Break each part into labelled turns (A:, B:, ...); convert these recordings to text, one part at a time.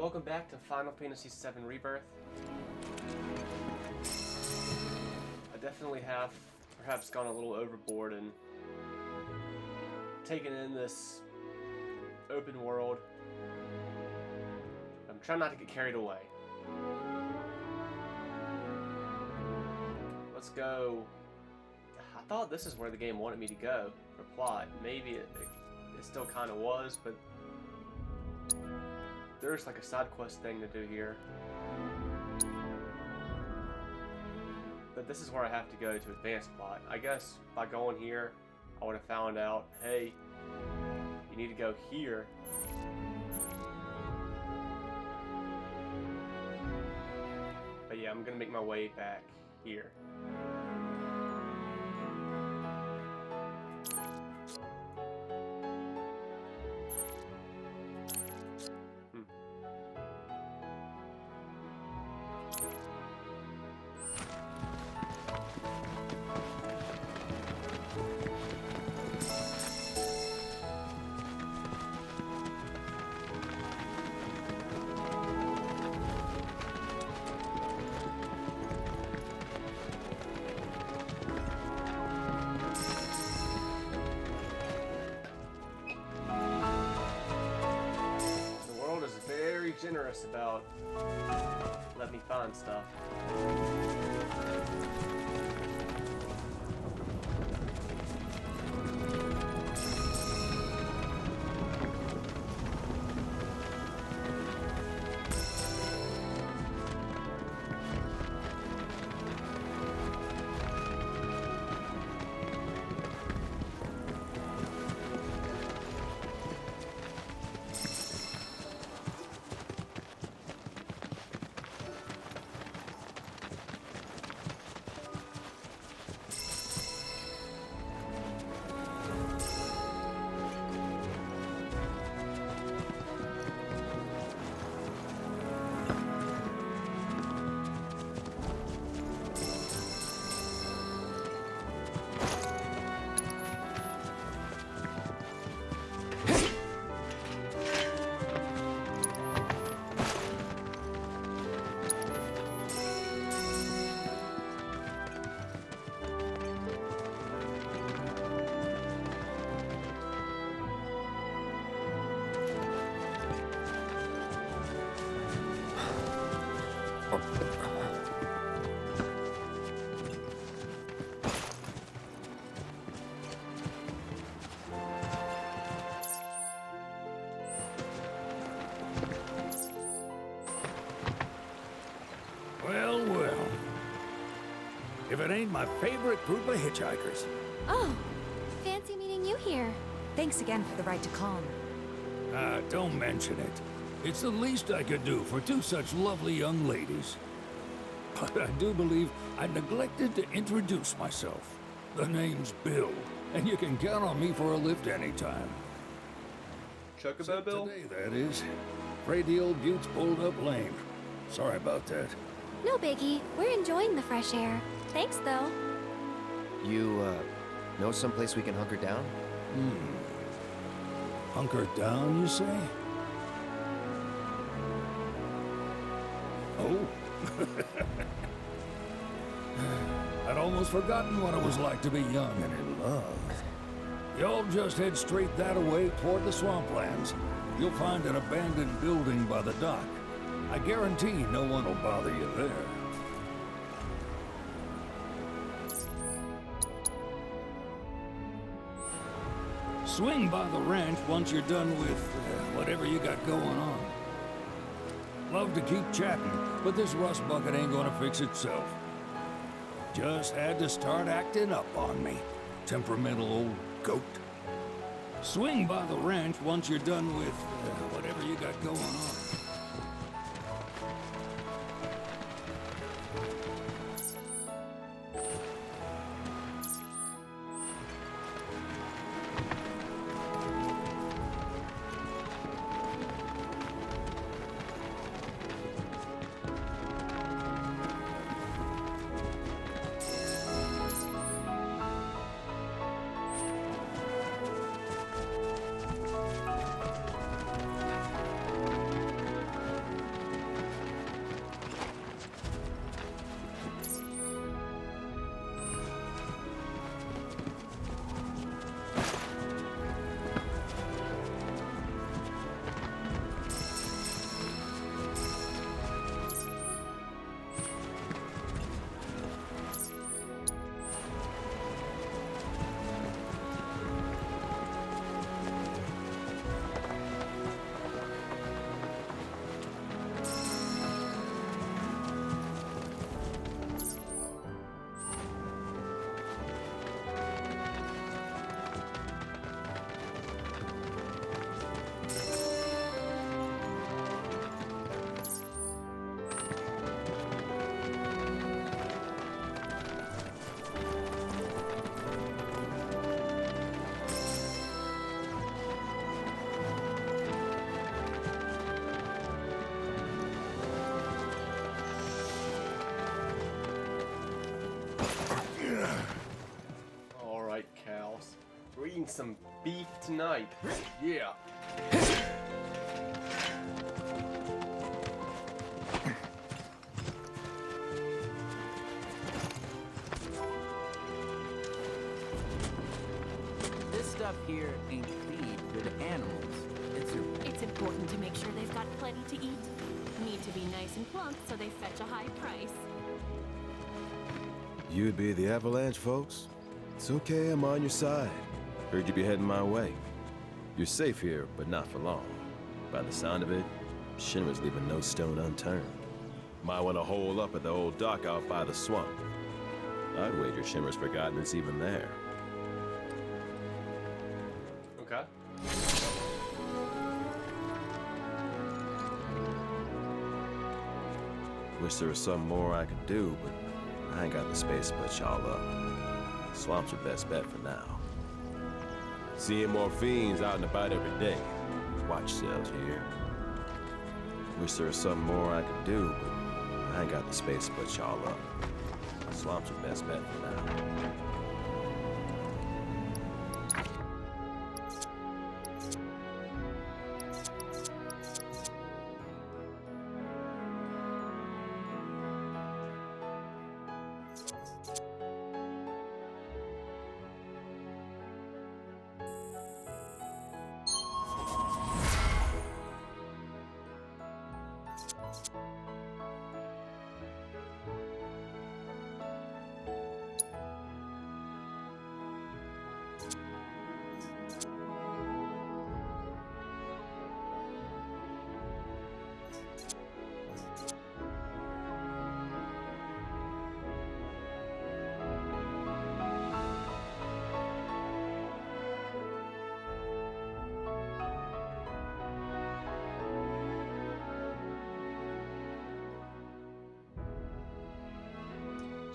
A: Welcome back to Final Fantasy VII Rebirth. I definitely have perhaps gone a little overboard and taken in this open world. I'm trying not to get carried away. Let's go. I thought this is where the game wanted me to go for plot. Maybe it still kind of was, but there's like a side quest thing to do here. But this is where I have to go to advance plot. I guess by going here, I would have found out, hey, you need to go here. But yeah, I'm gonna make my way back here. Generous about letting me find stuff.
B: Well. If it ain't my favorite group of hitchhikers.
C: Oh, fancy meeting you here. Thanks again for the ride to Calm.
B: Don't mention it. It's the least I could do for two such lovely young ladies. But I do believe I neglected to introduce myself. The name's Bill, and you can count on me for a lift anytime.
A: Chocobo Bill?
B: Today, that is. Afraid the old Butte's pulled up lame. Sorry about that.
C: No biggie. We're enjoying the fresh air. Thanks, though.
D: You, know someplace we can hunker down?
B: Hunker down, you say? Oh? I'd almost forgotten what it was like to be young and in love. Y'all just head straight that away toward the swamplands. You'll find an abandoned building by the dock. I guarantee no one will bother you there. Swing by the ranch once you're done with whatever you got going on. Love to keep chatting, but this rust bucket ain't gonna fix itself. Just had to start acting up on me. Temperamental old goat. Swing by the ranch once you're done with whatever you got going on.
A: some beef tonight.
B: Yeah.
E: This stuff here ain't feed for the animals.
F: It's important to make sure they've got plenty to eat. Need to be nice and plump so they fetch a high price.
G: You'd be the Avalanche, folks? It's okay, I'm on your side. Heard you be heading my way. You're safe here, but not for long. By the sound of it, Shinra's leaving no stone unturned. Might want to hole up at the old dock out by the swamp. I'd wager Shinra's forgotten it's even there.
A: Okay.
G: Wish there was something more I could do, but I ain't got the space to put y'all up. Swamp's your best bet for now. Seeing more fiends out and about every day. Watch yourselves here. Wish there was something more I could do, but I ain't got the space to put y'all up. Swamp's your best bet for now.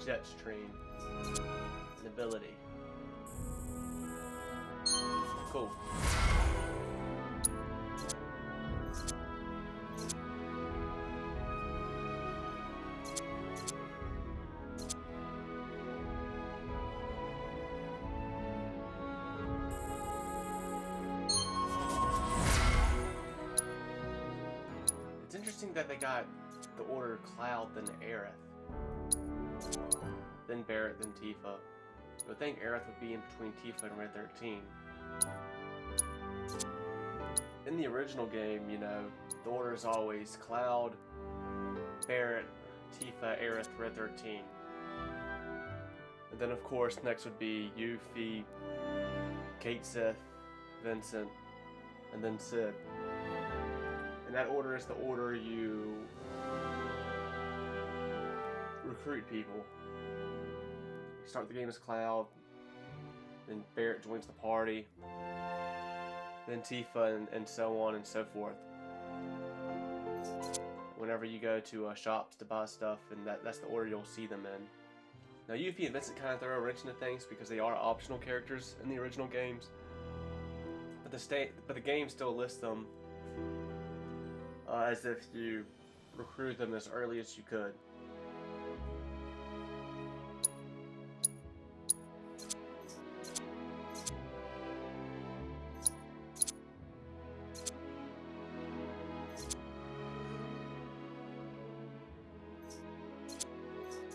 A: Jetstream. An ability. Cool. It's interesting that they got the order Cloud then Aerith. Then Barrett, then Tifa. You would think Aerith would be in between Tifa and Red 13. In the original game, you know, the order is always Cloud, Barrett, Tifa, Aerith, Red 13. And then of course next would be Yuffie, Kate Sith, Vincent, and then Sid. And that order is the order you recruit people. You start the game as Cloud, then Barrett joins the party, then Tifa, and so on and so forth. Whenever you go to shops to buy stuff, and that's the order you'll see them in. Now Yuffie and Vincent kind of throw a wrench into things because they are optional characters in the original games, but the game still lists them as if you recruit them as early as you could.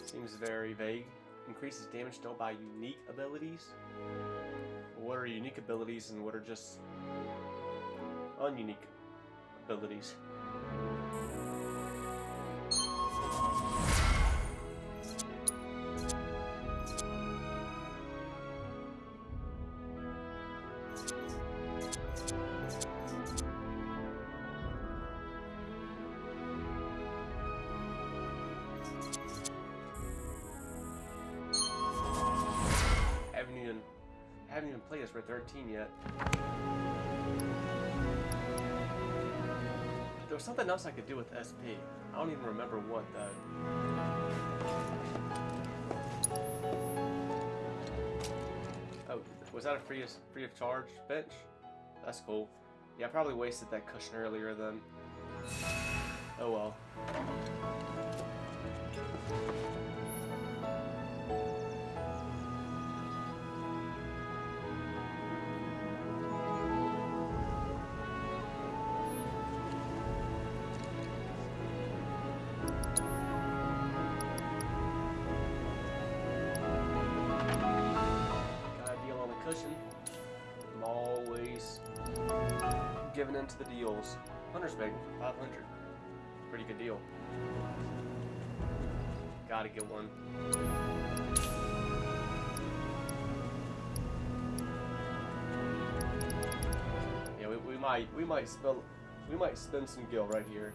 A: Seems very vague. Increases damage dealt by unique abilities. What are unique abilities and what are just ununique abilities? Haven't even played as Red 13 yet. There was something else I could do with SP. I don't even remember what though. Oh, was that a free of charge bench? That's cool. Yeah, I probably wasted that cushion earlier then. Oh well. giving in to the deals. Hunter's Bangle for 500. Pretty good deal. Gotta get one. Yeah, we might spend some gil right here.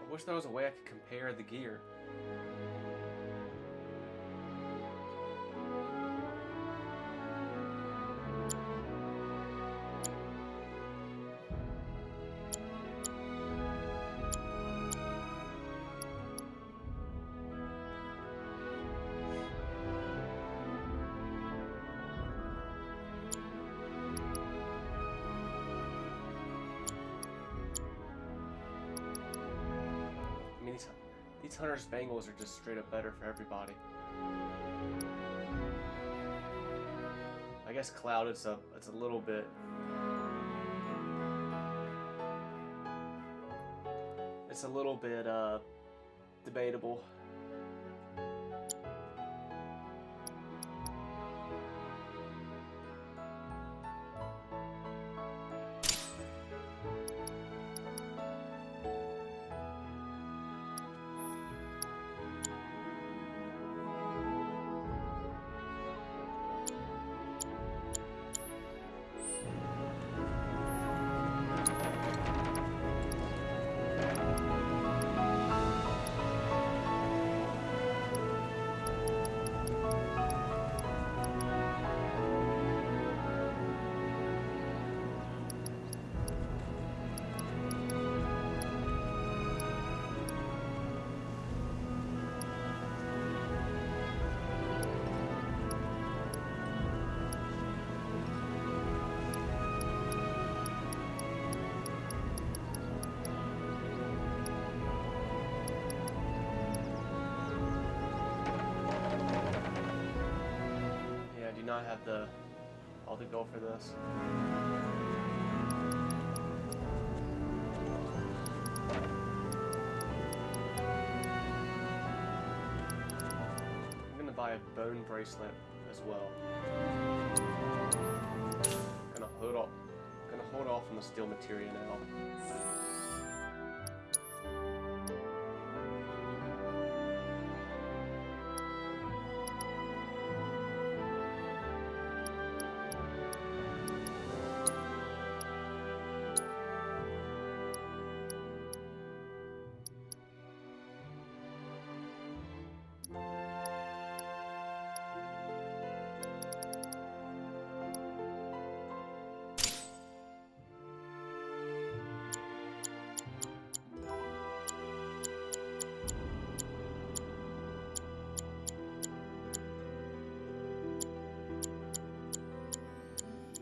A: I wish there was a way I could compare the gear. I mean, these Hunter's Bangles are just straight up better for everybody. I guess Cloud it's a little bit debatable. Not have all the go for this. I'm gonna buy a bone bracelet as well. Gonna hold off on the steel materia now.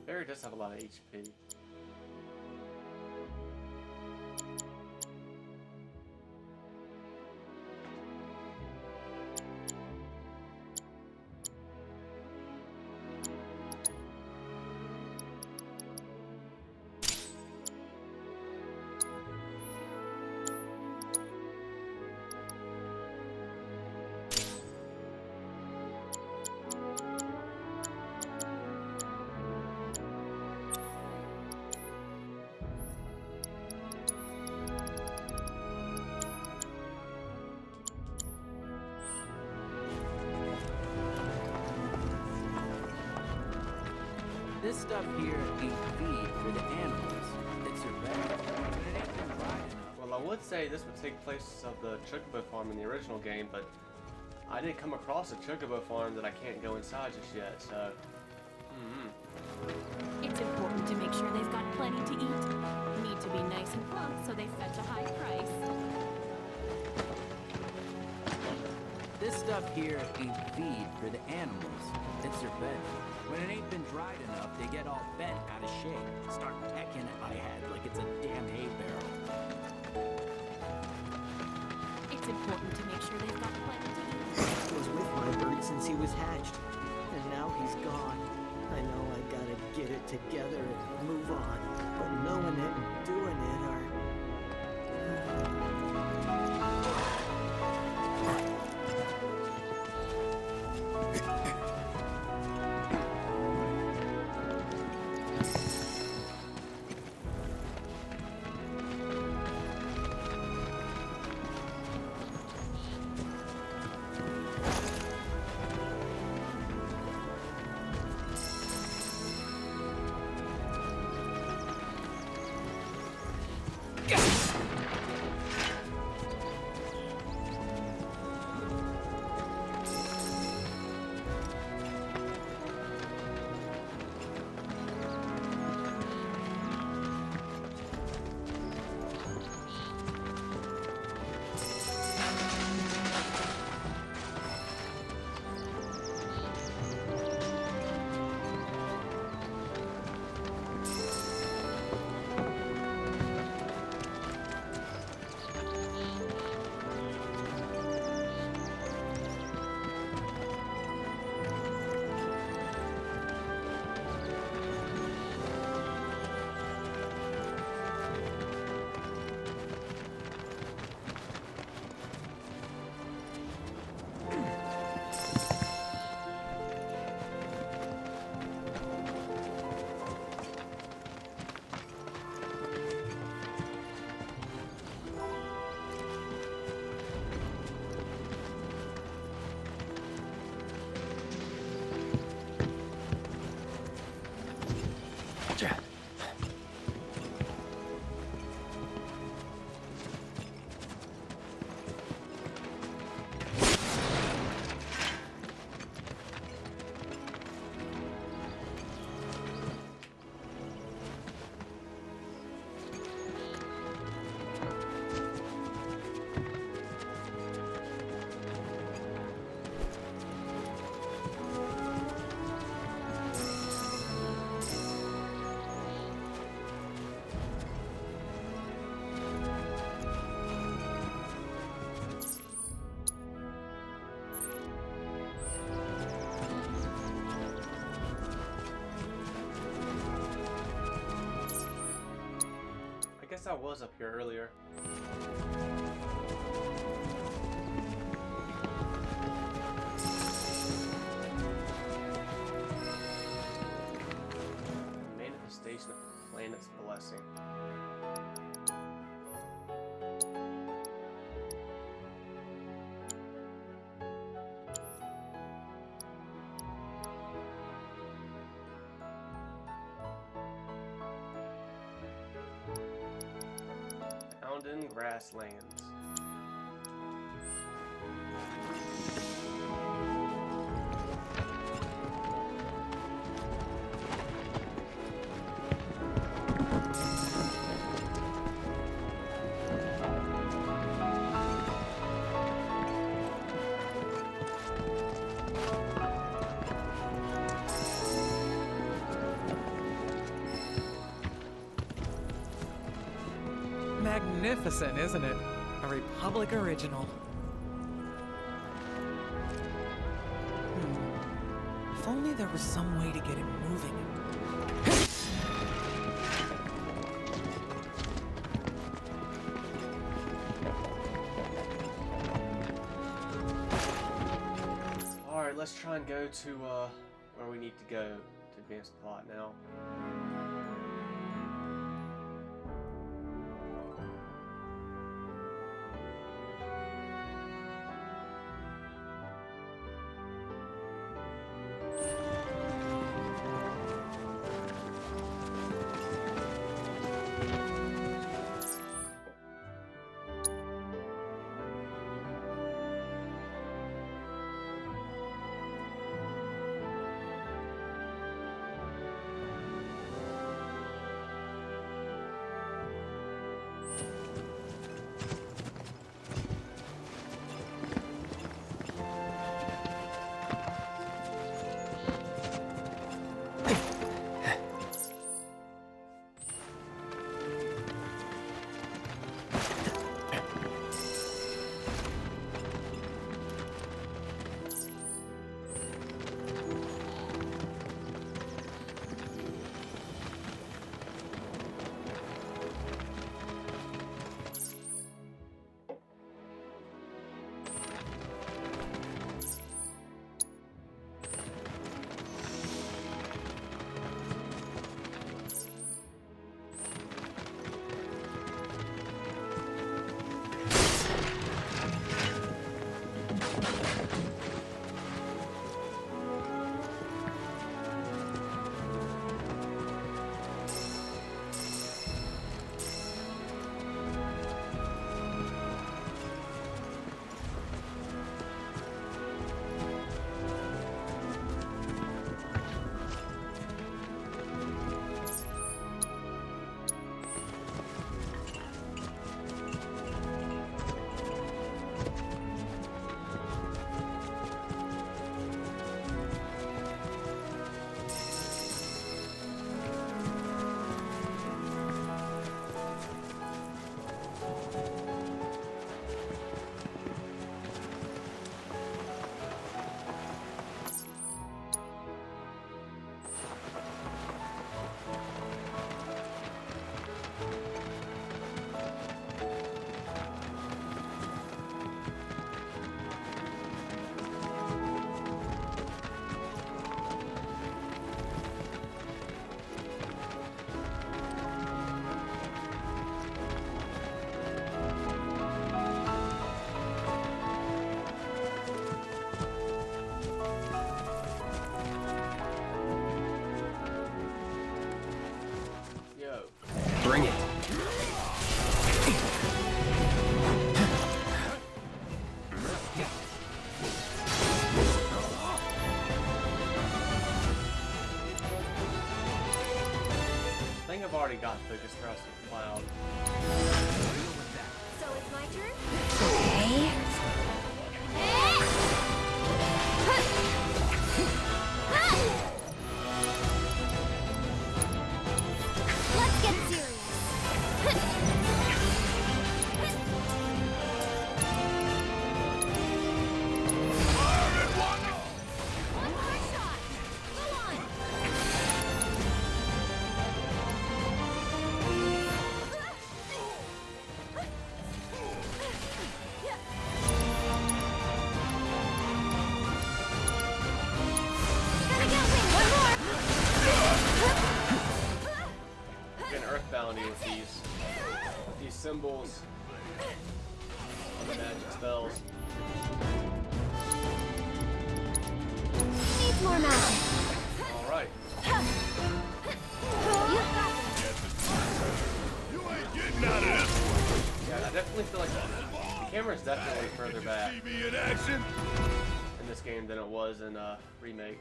A: Barry does have a lot of HP.
E: This stuff here ain't feed for the animals. It's your bed, but it ain't been dried enough.
A: Well, I would say this would take place of the Chocobo farm in the original game, but I didn't come across a Chocobo farm that I can't go inside just yet, so...
F: It's important to make sure they've got plenty to eat. Need to be nice and plump so they fetch a high price.
E: This stuff here ain't feed for the animals. It's their bed. When it ain't been dried enough, they get all bent out of shape. Start pecking at my head like it's a damn hay barrel.
F: It's important to make sure they've got plenty to eat.
H: He was with my bird since he was hatched, and now he's gone. I know I gotta get it together and move on, but knowing it and doing it are...
A: I guess I was up here earlier. Manifestation of the planet's blessing. Found in grasslands.
I: Magnificent, isn't it? A Republic original. If only there was some way to get it moving.
A: Alright, let's try and go to where we need to go to advance the plot now. think I've already got Focus Thrust with Cloud.
C: So it's my turn? Okay. Let's get serious. One more shot. Go on.
A: Getting earthboundy with these symbols on the magic spells.
C: Needs more magic.
A: All right. Yeah, I definitely feel like the camera's definitely further back in this game than it was in Remake.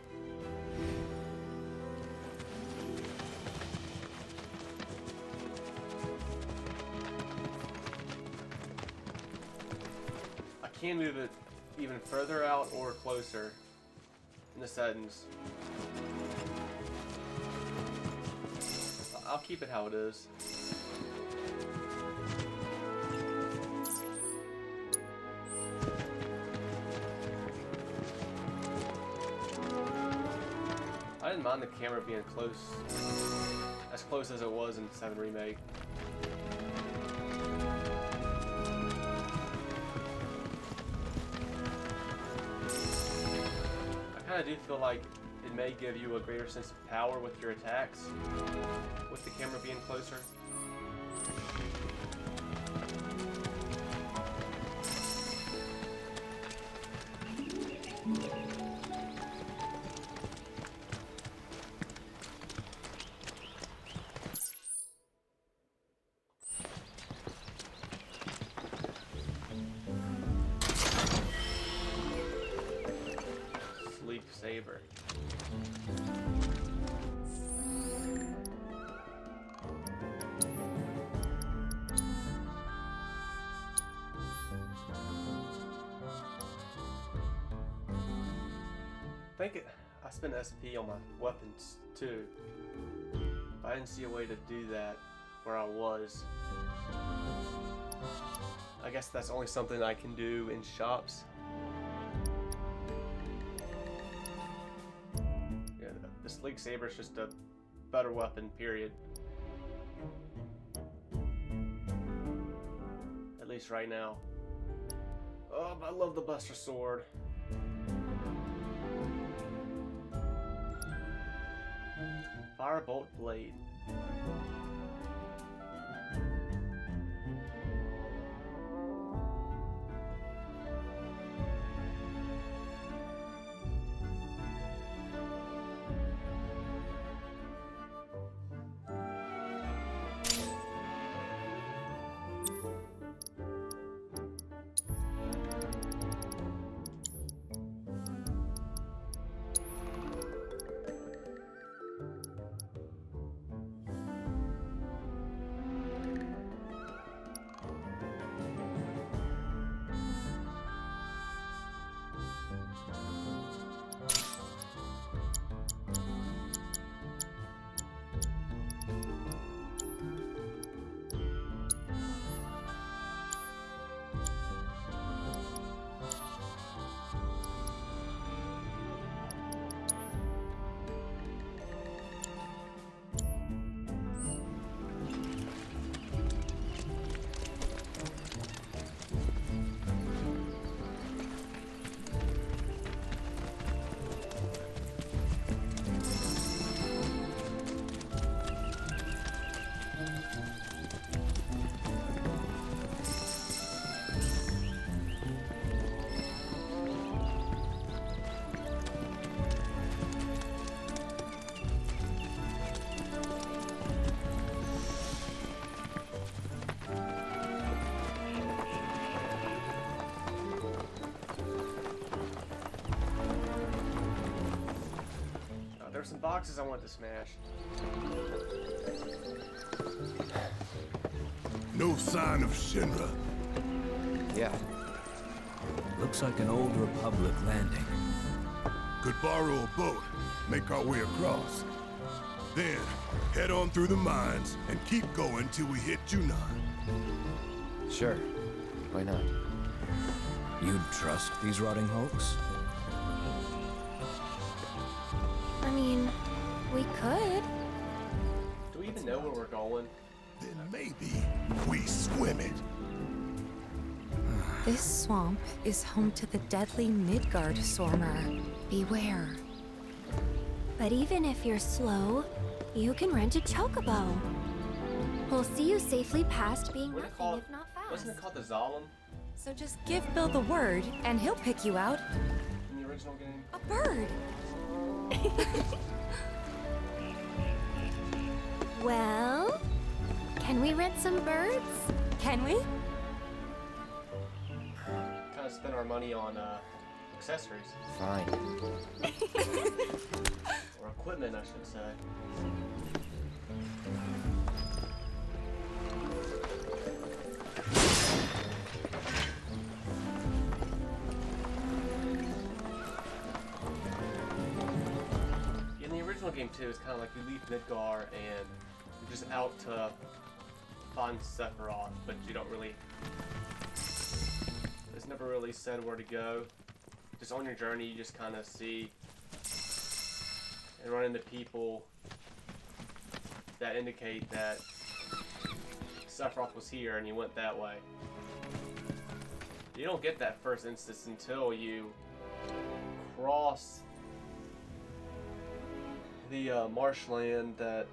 A: I can move it even further out or closer in the settings. I'll keep it how it is. I didn't mind the camera being as close as it was in 7 Remake. I kind of do feel like it may give you a greater sense of power with your attacks, with the camera being closer. Saber. I spent SP on my weapons too. I didn't see a way to do that where I was. I guess that's only something I can do in shops. This League Saber is just a better weapon, period. At least right now. Oh, but I love the Buster Sword. Firebolt Blade. There's some boxes I want to smash.
J: No sign of Shinra.
D: Yeah.
B: Looks like an old Republic landing.
J: Could borrow a boat, make our way across. Then, head on through the mines and keep going till we hit Junon.
D: Sure. Why not?
B: You'd trust these rotting hulks?
C: I mean, we could.
A: Do we even know where we're going?
J: Then maybe we swim it.
C: This swamp is home to the deadly Midgard Sormer. Beware. But even if you're slow, you can rent a chocobo. We'll see you safely past being
A: What do you
C: nothing
A: call
C: if not fast.
A: Wasn't it called the Zalem
C: So just give Bill the word, and he'll pick you out.
A: in the original game?
C: A bird! Well, can we rent some birds? Can we?
A: Kind of spend our money on accessories.
D: Fine.
A: Or equipment, I should say. In the original game too, it's kind of like you leave Midgar and you're just out to find Sephiroth, but you don't really... It's never really said where to go. Just on your journey, you just kind of see and run into people that indicate that Sephiroth was here and you went that way. You don't get that first instance until you cross the marshland that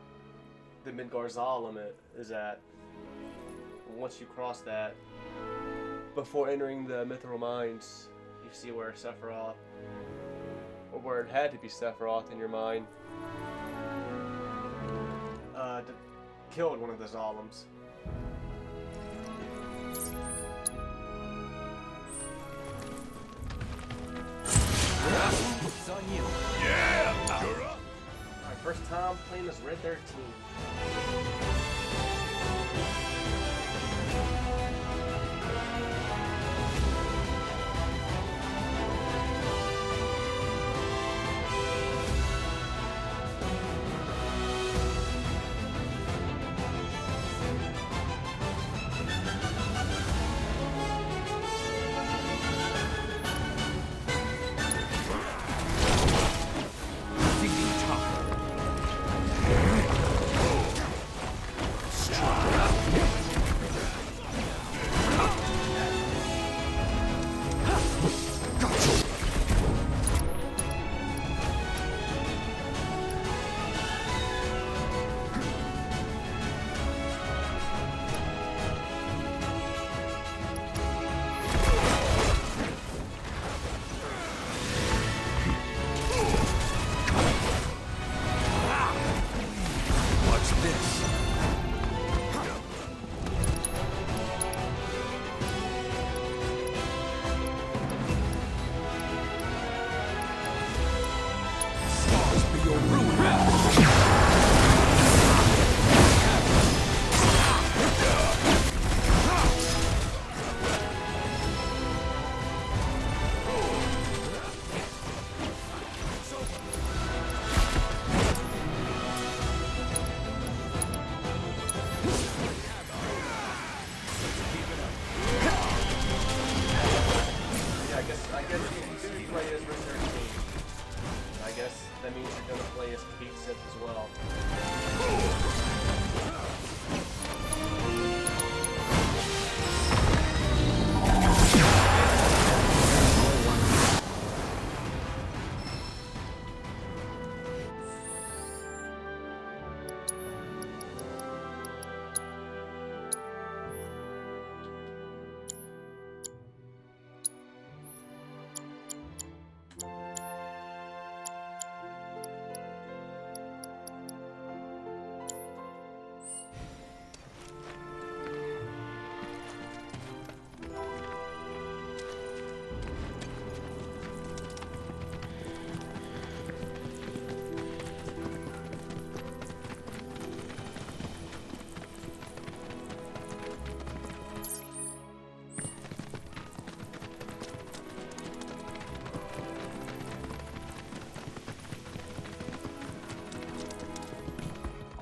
A: the Midgar-Zalem is at. Once you cross that, before entering the Mithril Mines, you see where Sephiroth, or where it had to be Sephiroth in your mind, killed one of the Zalems.
E: It's on you.
J: Yeah! You're up!
A: My first time playing as Red 13.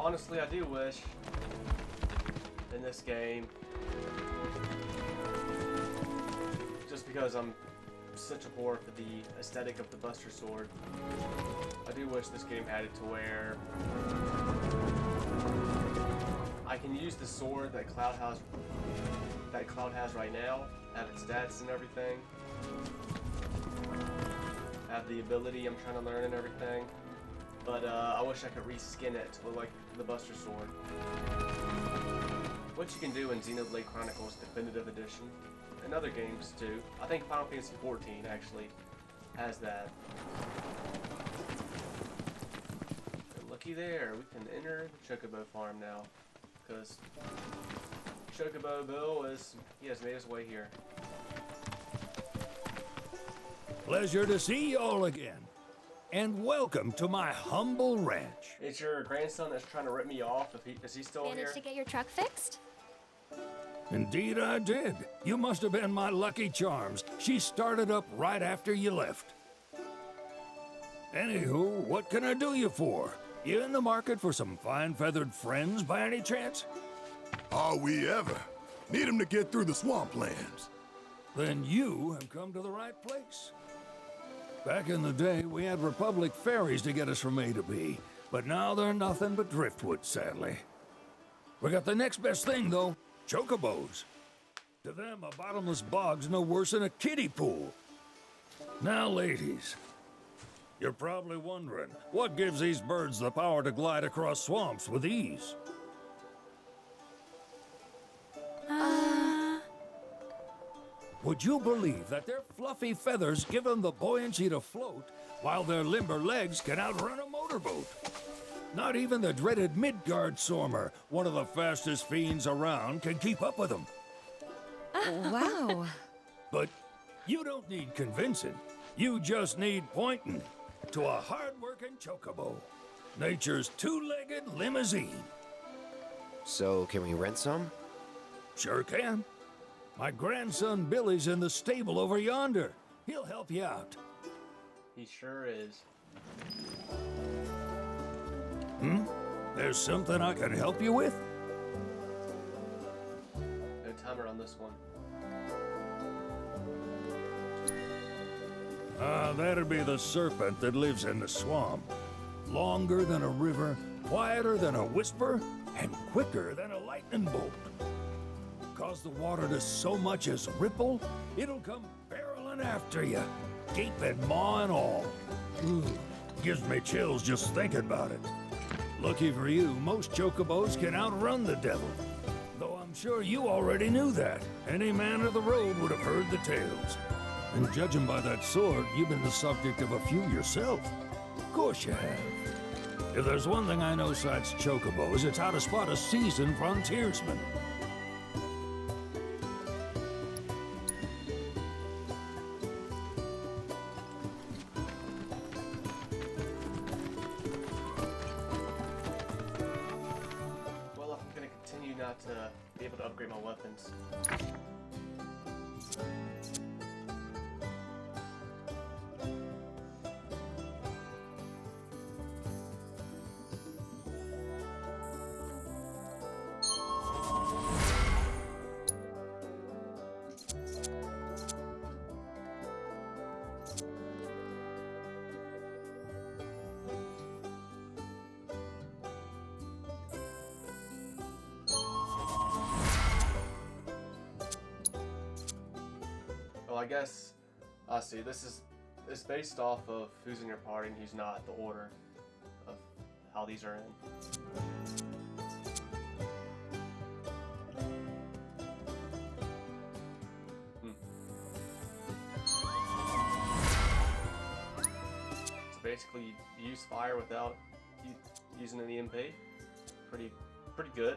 A: honestly, I do wish in this game, just because I'm such a whore for the aesthetic of the Buster Sword, I do wish this game had it to where I can use the sword that Cloud has right now, have its stats and everything, have the ability I'm trying to learn and everything, but I wish I could reskin it to look like the Buster Sword, which you can do in Xenoblade Chronicles Definitive Edition and other games too. I think Final Fantasy XIV actually has that. And looky there, we can enter the Chocobo farm now, because Chocobo Bill has made his way here.
B: Pleasure to see y'all again. And welcome to my humble ranch.
A: It's your grandson that's trying to rip me off. Is he still here?
C: Managed to get your truck fixed?
B: Indeed I did. You must have been my lucky charms. She started up right after you left. Anywho, what can I do you for? You in the market for some fine feathered friends by any chance?
J: Are we ever? Need 'em to get through the swamplands.
B: Then you have come to the right place. Back in the day, we had Republic ferries to get us from A to B, but now they're nothing but driftwood, sadly. We got the next best thing, though, chocobos. To them, a bottomless bog's no worse than a kiddie pool. Now, ladies, you're probably wondering, what gives these birds the power to glide across swamps with ease? Would you believe that their fluffy feathers give them the buoyancy to float, while their limber legs can outrun a motorboat? Not even the dreaded Midgard Sormer, one of the fastest fiends around, can keep up with them.
K: Wow.
B: But you don't need convincing. You just need pointing to a hard-working chocobo. Nature's two-legged limousine.
D: So, can we rent some?
B: Sure can. My grandson Billy's in the stable over yonder. He'll help you out.
A: He sure is.
B: There's something I can help you with?
A: No timer on this one.
B: That'd be the serpent that lives in the swamp. Longer than a river, quieter than a whisper, and quicker than a lightning bolt. Cause the water to so much as ripple, it'll come barreling after you, gaping maw and all. Ooh, gives me chills just thinking about it. Lucky for you, most chocobos can outrun the devil. Though I'm sure you already knew that. Any man of the road would have heard the tales. And judging by that sword, you've been the subject of a few yourself. Of course you have. If there's one thing I know besides chocobos, it's how to spot a seasoned frontiersman.
A: To be able to upgrade my weapons. Well, I guess, I see, it's based off of who's in your party and who's not, the order of how these are in. So basically, you use fire without using an EMP. Pretty good.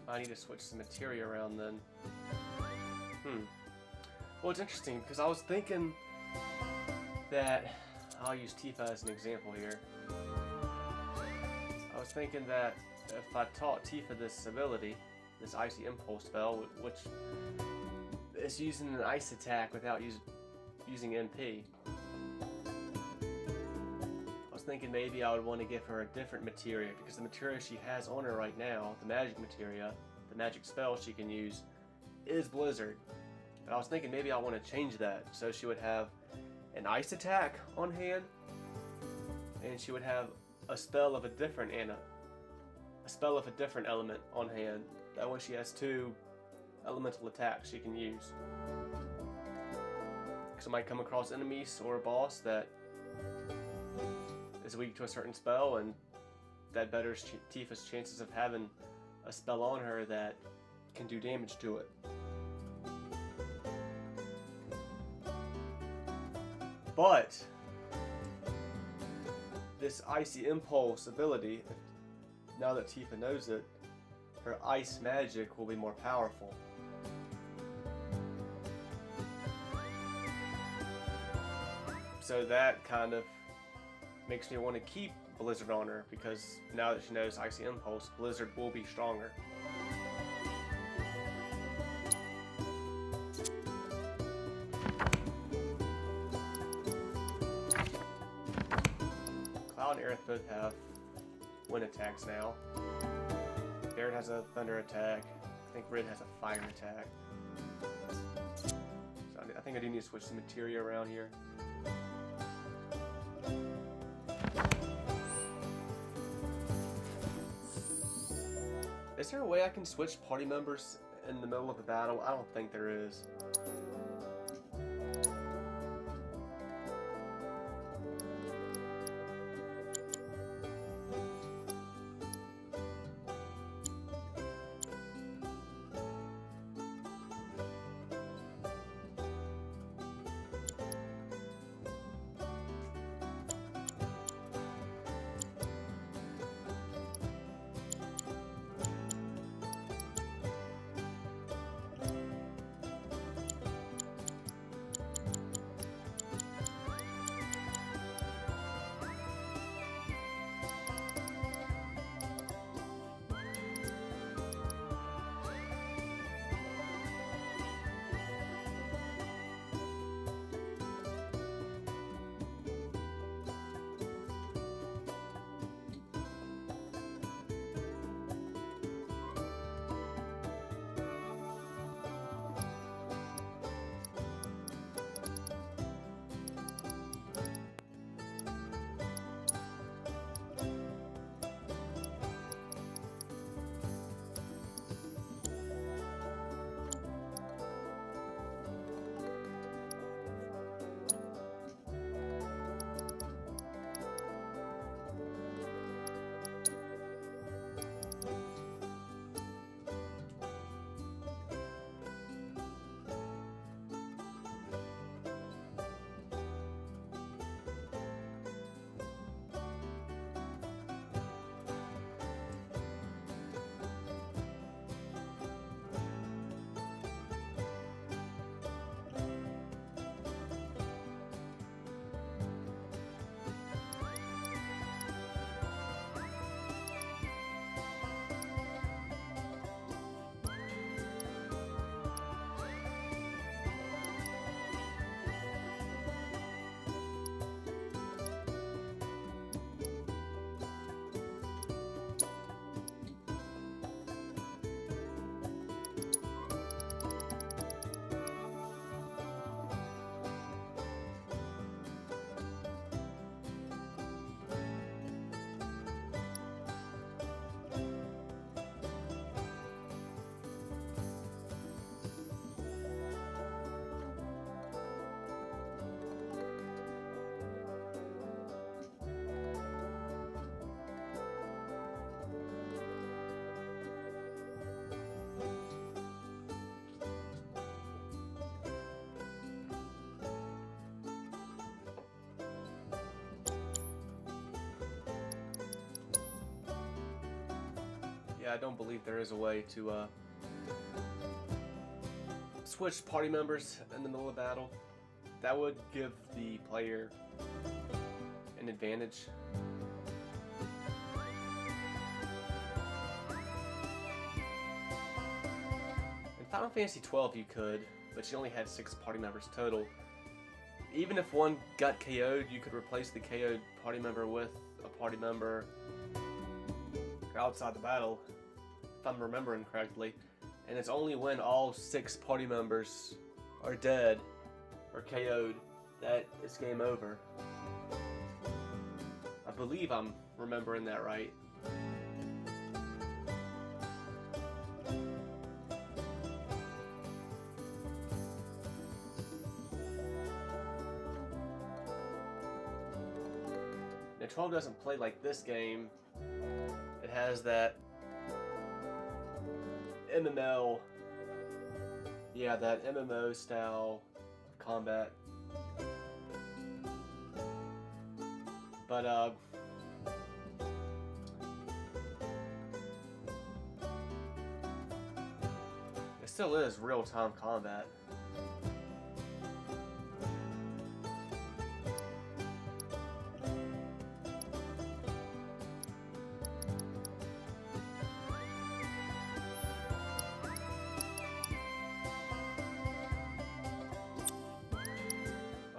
A: I need to switch some materia around then. Well, it's interesting because I was thinking that I'll use Tifa as an example here. I was thinking that if I taught Tifa this ability, this Icy Impulse spell, which is using an ice attack without using MP, I was thinking maybe I would want to give her a different materia, because the materia she has on her right now, the magic materia, the magic spell she can use, is Blizzard. But I was thinking maybe I want to change that so she would have an ice attack on hand, and she would have a spell of a different element on hand. That way she has 2 elemental attacks she can use. Because I might come across enemies or a boss that is weak to a certain spell, and that betters Tifa's chances of having a spell on her that can do damage to it. But this Icy Impulse ability, now that Tifa knows it, her ice magic will be more powerful. So that kind of makes me want to keep Blizzard on her, because now that she knows Icy Impulse, Blizzard will be stronger. Cloud and Aerith both have wind attacks now. Barret has a thunder attack. I think Red has a fire attack. So I think I do need to switch some materia around here. Is there a way I can switch party members in the middle of a battle? I don't think there is. Yeah, I don't believe there is a way to switch party members in the middle of battle. That would give the player an advantage. In Final Fantasy XII you could, but you only had 6 party members total. Even if one got KO'd, you could replace the KO'd party member with a party member outside the battle, if I'm remembering correctly. And it's only when all 6 party members are dead or KO'd that it's game over. I believe I'm remembering that right. Now 12 doesn't play like this game. It has that MMO, yeah, that MMO style of combat. But it still is real-time combat.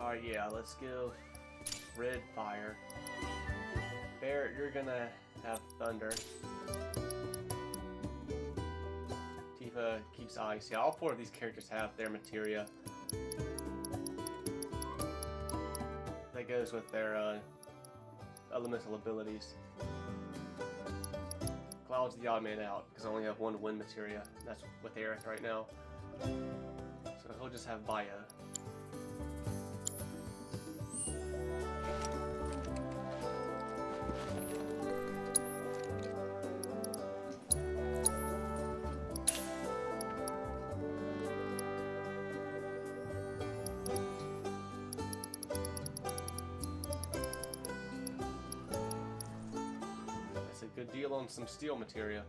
A: Alright, yeah, let's give Red fire. Barrett, you're gonna have thunder. Tifa keeps ice. Yeah, all 4 of these characters have their materia. That goes with their elemental abilities. Cloud's the odd man out, because I only have 1 wind materia. That's with Aerith right now. So he'll just have Baya. Good deal on some steel materia.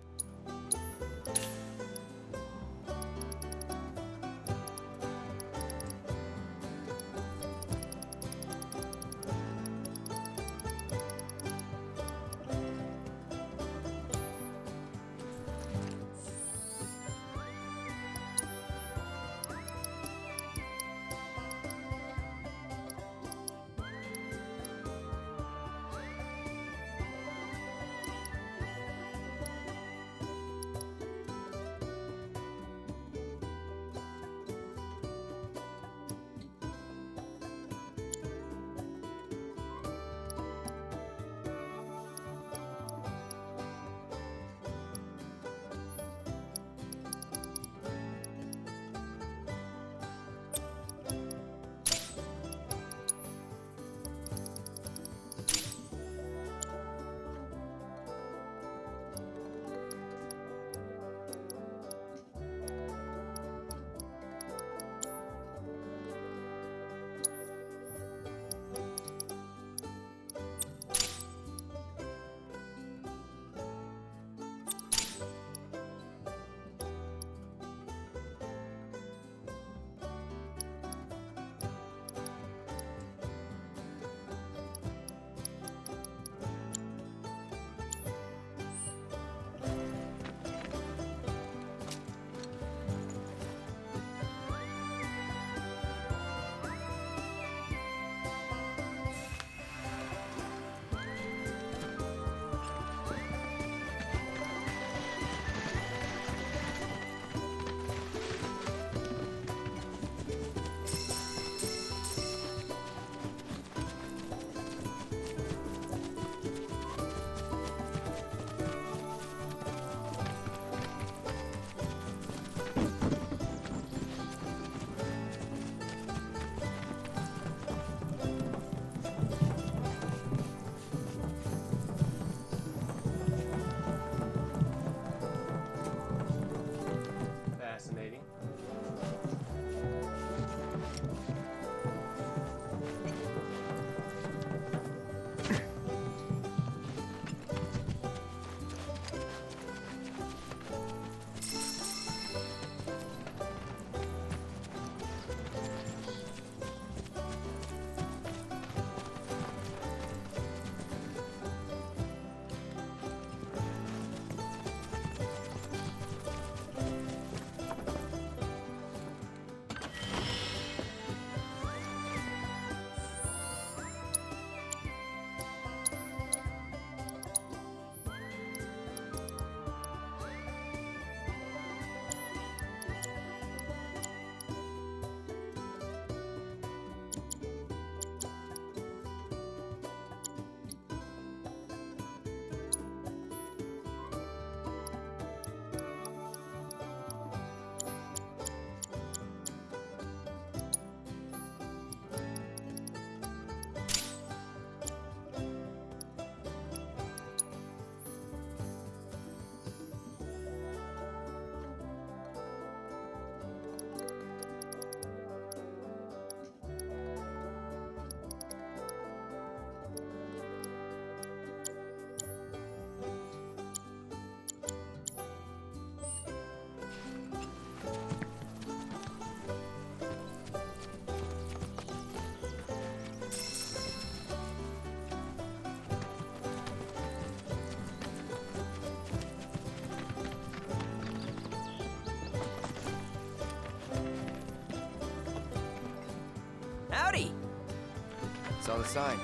D: Saw the sign.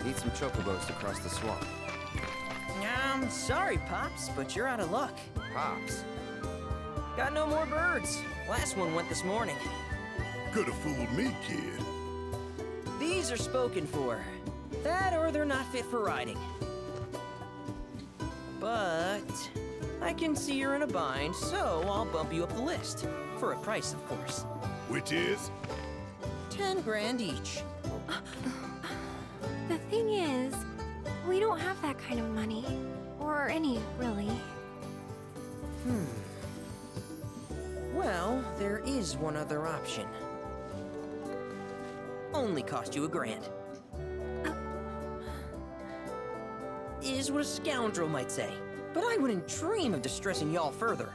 D: Need some chocobos to cross the swamp.
L: Sorry, Pops, but you're out of luck.
D: Pops?
L: Got no more birds. Last one went this morning.
J: Could have fooled me, kid.
L: These are spoken for. That or they're not fit for riding. But I can see you're in a bind, so I'll bump you up the list. For a price, of course.
J: Which is?
L: 10 grand each.
C: The thing is, we don't have that kind of money. Or any, really.
L: Well, there is one other option. Only cost you $1,000. Is what a scoundrel might say. But I wouldn't dream of distressing y'all further.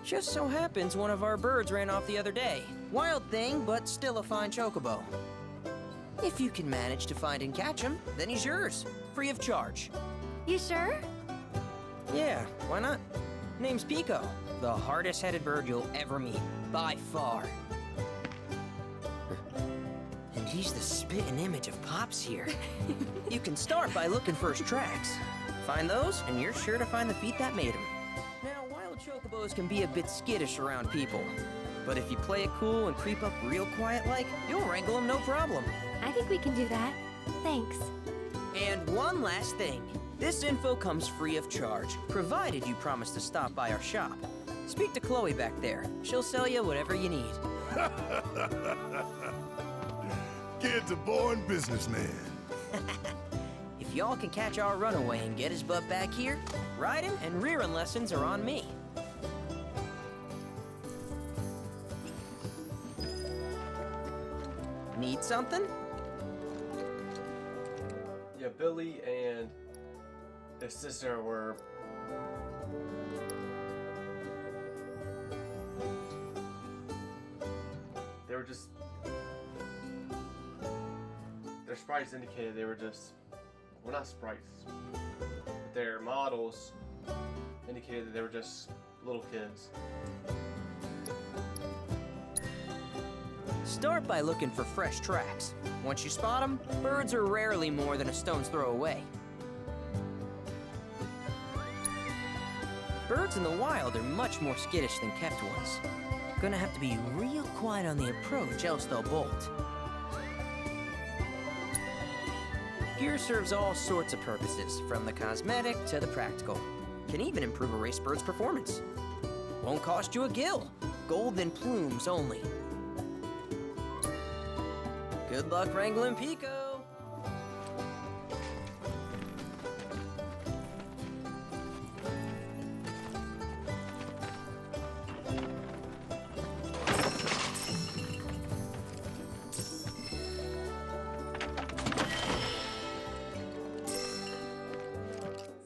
L: Just so happens one of our birds ran off the other day. Wild thing, but still a fine chocobo. If you can manage to find and catch him, then he's yours. Free of charge.
C: You sure?
L: Yeah, why not? Name's Pico. The hardest-headed bird you'll ever meet. By far. And he's the spitting image of Pops here. You can start by looking for his tracks. Find those, and you're sure to find the feet that made him. Now, wild chocobos can be a bit skittish around people. But if you play it cool and creep up real quiet-like, you'll wrangle them no problem.
C: I think we can do that. Thanks.
L: And one last thing. This info comes free of charge, provided you promise to stop by our shop. Speak to Chloe back there. She'll sell you whatever you need.
J: Kid's a born businessman.
L: If y'all can catch our runaway and get his butt back here, riding and rearing lessons are on me. Need something?
A: Yeah, Billy and his sister were... They were just... Their sprites indicated they were just... Well, not sprites. But their models indicated that they were just little kids.
L: Start by looking for fresh tracks. Once you spot them, birds are rarely more than a stone's throw away. Birds in the wild are much more skittish than kept ones. Gonna have to be real quiet on the approach, else they'll bolt. Gear serves all sorts of purposes, from the cosmetic to the practical. Can even improve a race bird's performance. Won't cost you a gill. Golden plumes only. Good luck wrangling Pico!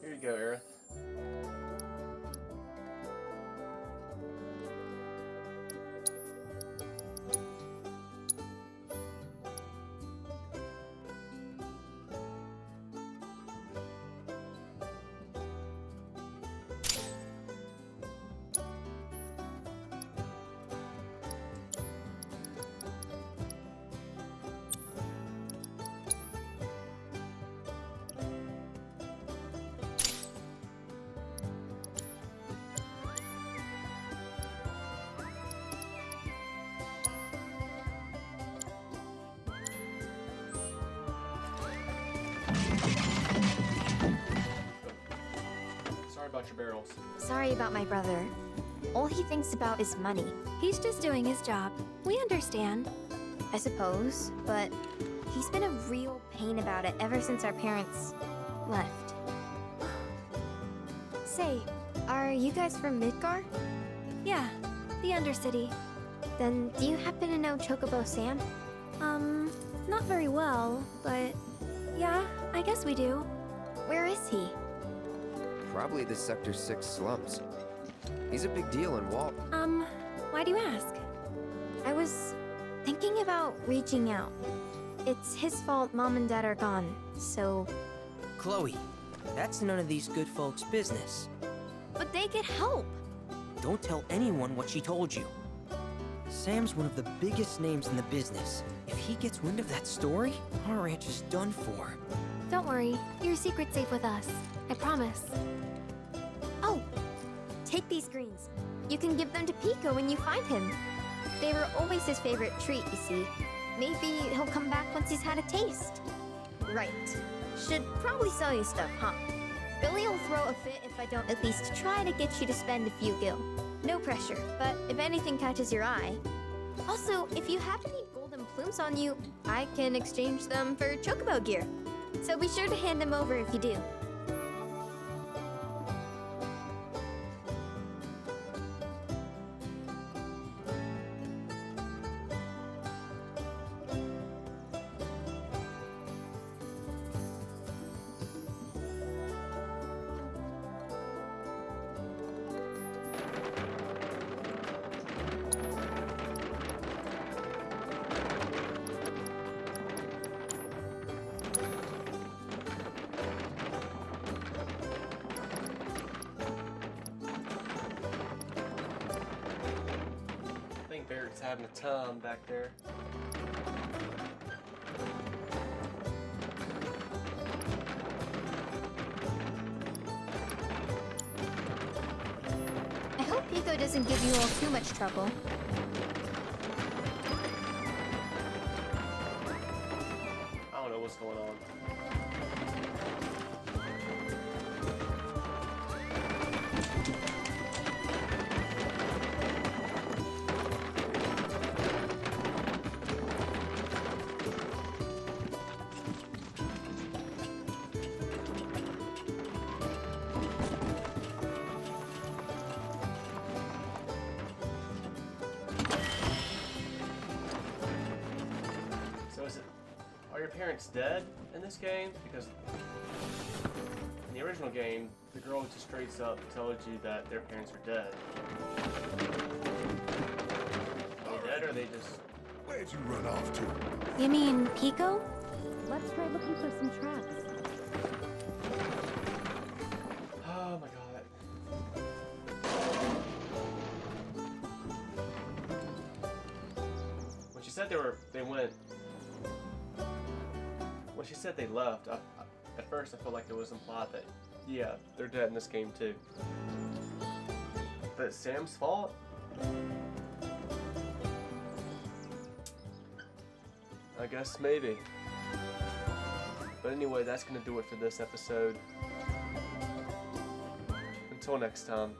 A: Here you go, Aerith. Sorry about your barrels.
C: Sorry about my brother. All he thinks about is money. He's just doing his job. We understand. I suppose, but he's been a real pain about it ever since our parents left. Say, are you guys from Midgar? Yeah, the Undercity. Then do you happen to know Chocobo Sam? Not very well, but yeah, I guess we do. Where is he?
D: Probably the Sector 6 slums. He's a big deal in Walt.
C: Why do you ask? I was thinking about reaching out. It's his fault Mom and Dad are gone, so...
L: Chloe, that's none of these good folks' business.
C: But they get help!
L: Don't tell anyone what she told you. Sam's one of the biggest names in the business. If he gets wind of that story, our ranch is done for.
C: Don't worry, your secret's safe with us. I promise. Oh, take these greens. You can give them to Pico when you find him. They were always his favorite treat, you see. Maybe he'll come back once he's had a taste. Right. Should probably sell you stuff, huh? Billy will throw a fit if I don't at least try to get you to spend a few gil. No pressure, but if anything catches your eye. Also, if you have any golden plumes on you, I can exchange them for chocobo gear. So be sure to hand them over if you do.
A: Barrett's having a time back there.
C: I hope Pico doesn't give you all too much trouble.
A: I don't know what's going on. Are your parents dead in this game? Because in the original game, the girl just straight up tells you that their parents are dead. Are they dead or are they just...
J: Where'd you run off to?
C: You mean Pico? Let's try looking for some traps.
A: Oh my god. When she said they went... When she said they left, at first I felt like it was implied that, yeah, they're dead in this game too. But it's Sam's fault? I guess maybe. But anyway, that's gonna do it for this episode. Until next time.